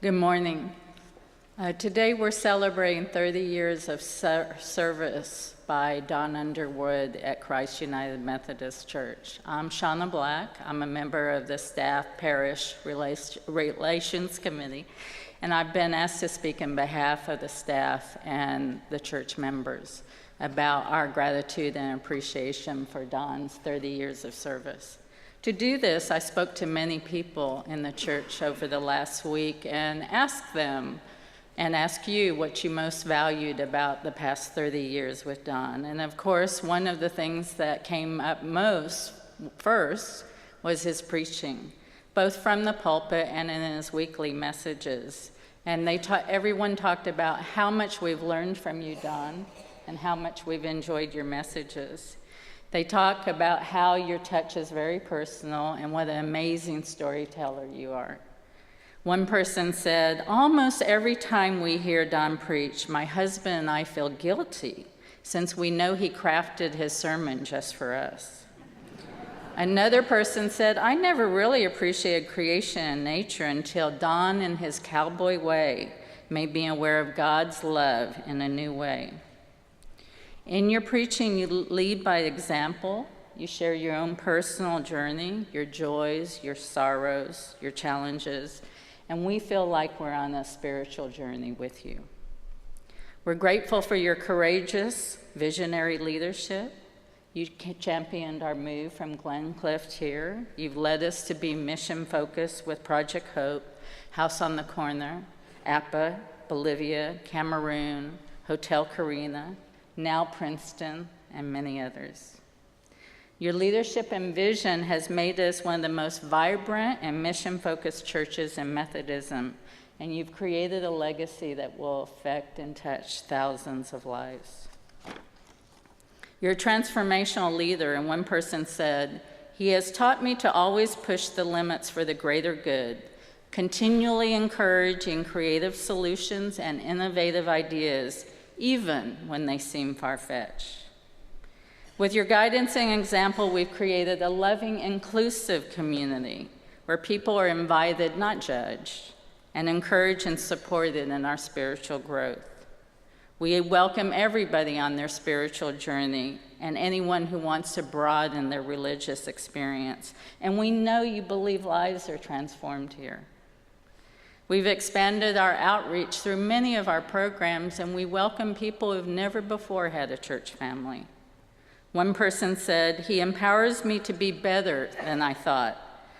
Good morning. Today we're celebrating 30 years of service by Don Underwood at Christ United Methodist Church. I'm Shauna Black. I'm a member of the Staff Parish Relations Committee, and I've been asked to speak on behalf of the staff and the church members about our gratitude and appreciation for Don's 30 years of service. To do this, I spoke to many people in the church over the last week and asked them and ask you what you most valued about the past 30 years with Don. And of course, one of the things that came up first was his preaching, both from the pulpit and in his weekly messages. And everyone talked about how much we've learned from you, Don, and how much we've enjoyed your messages. They talk about how your touch is very personal and what an amazing storyteller you are. One person said, "Almost every time we hear Don preach, my husband and I feel guilty since we know he crafted his sermon just for us." Another person said, "I never really appreciated creation and nature until Don, in his cowboy way, made me aware of God's love in a new way." In your preaching, you lead by example. You share your own personal journey, your joys, your sorrows, your challenges, and we feel like we're on a spiritual journey with you. We're grateful for your courageous, visionary leadership. You championed our move from Glencliff here. You've led us to be mission-focused with Project Hope, House on the Corner, APA, Bolivia, Cameroon, Hotel Carina, now Princeton, and many others. Your leadership and vision has made us one of the most vibrant and mission-focused churches in Methodism, and you've created a legacy that will affect and touch thousands of lives. You're a transformational leader, and one person said, "He has taught me to always push the limits for the greater good, continually encouraging creative solutions and innovative ideas, even when they seem far-fetched." With your guidance and example, we've created a loving, inclusive community where people are invited, not judged, and encouraged and supported in our spiritual growth. We welcome everybody on their spiritual journey and anyone who wants to broaden their religious experience. And we know you believe lives are transformed here. We've expanded our outreach through many of our programs, and we welcome people who've never before had a church family. One person said, "He empowers me to be better than I thought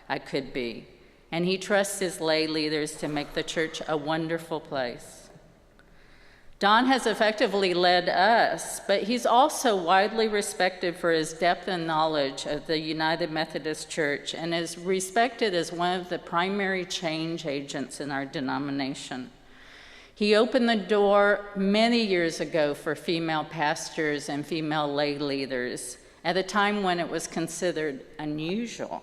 I could be, and he trusts his lay leaders to make the church a wonderful place." Don has effectively led us, but he's also widely respected for his depth and knowledge of the United Methodist Church and is respected as one of the primary change agents in our denomination. He opened the door many years ago for female pastors and female lay leaders at a time when it was considered unusual.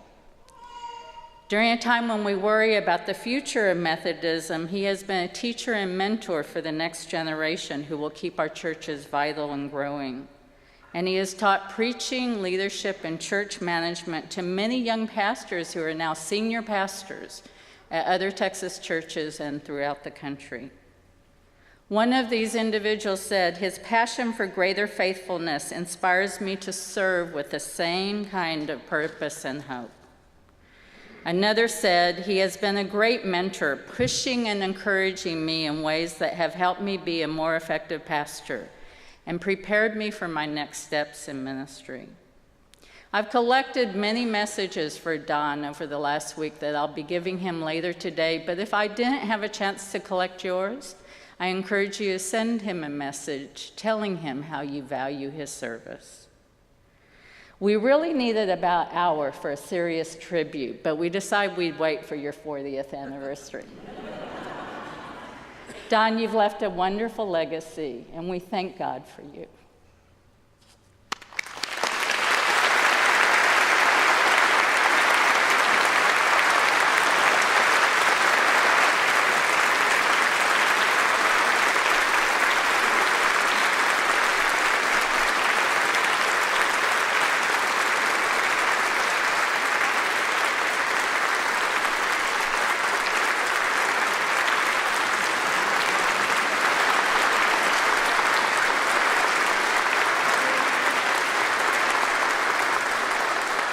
During a time when we worry about the future of Methodism, he has been a teacher and mentor for the next generation who will keep our churches vital and growing. And he has taught preaching, leadership, and church management to many young pastors who are now senior pastors at other Texas churches and throughout the country. One of these individuals said, "His passion for greater faithfulness inspires me to serve with the same kind of purpose and hope." Another said, "He has been a great mentor, pushing and encouraging me in ways that have helped me be a more effective pastor and prepared me for my next steps in ministry." I've collected many messages for Don over the last week that I'll be giving him later today, but if I didn't have a chance to collect yours, I encourage you to send him a message telling him how you value his service. We really needed about an hour for a serious tribute, but we decided we'd wait for your 40th anniversary. Don, you've left a wonderful legacy, and we thank God for you.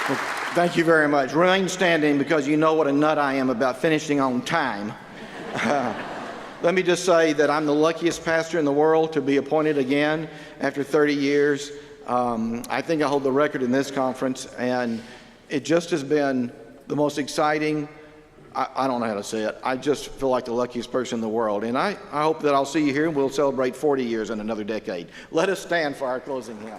Well, thank you very much. Remain standing because you know what a nut I am about finishing on time. Let me just say that I'm the luckiest pastor in the world to be appointed again after 30 years. I think I hold the record in this conference, and it just has been the most exciting. I don't know how to say it. I just feel like the luckiest person in the world. And I hope that I'll see you here and we'll celebrate 40 years in another decade. Let us stand for our closing hymn.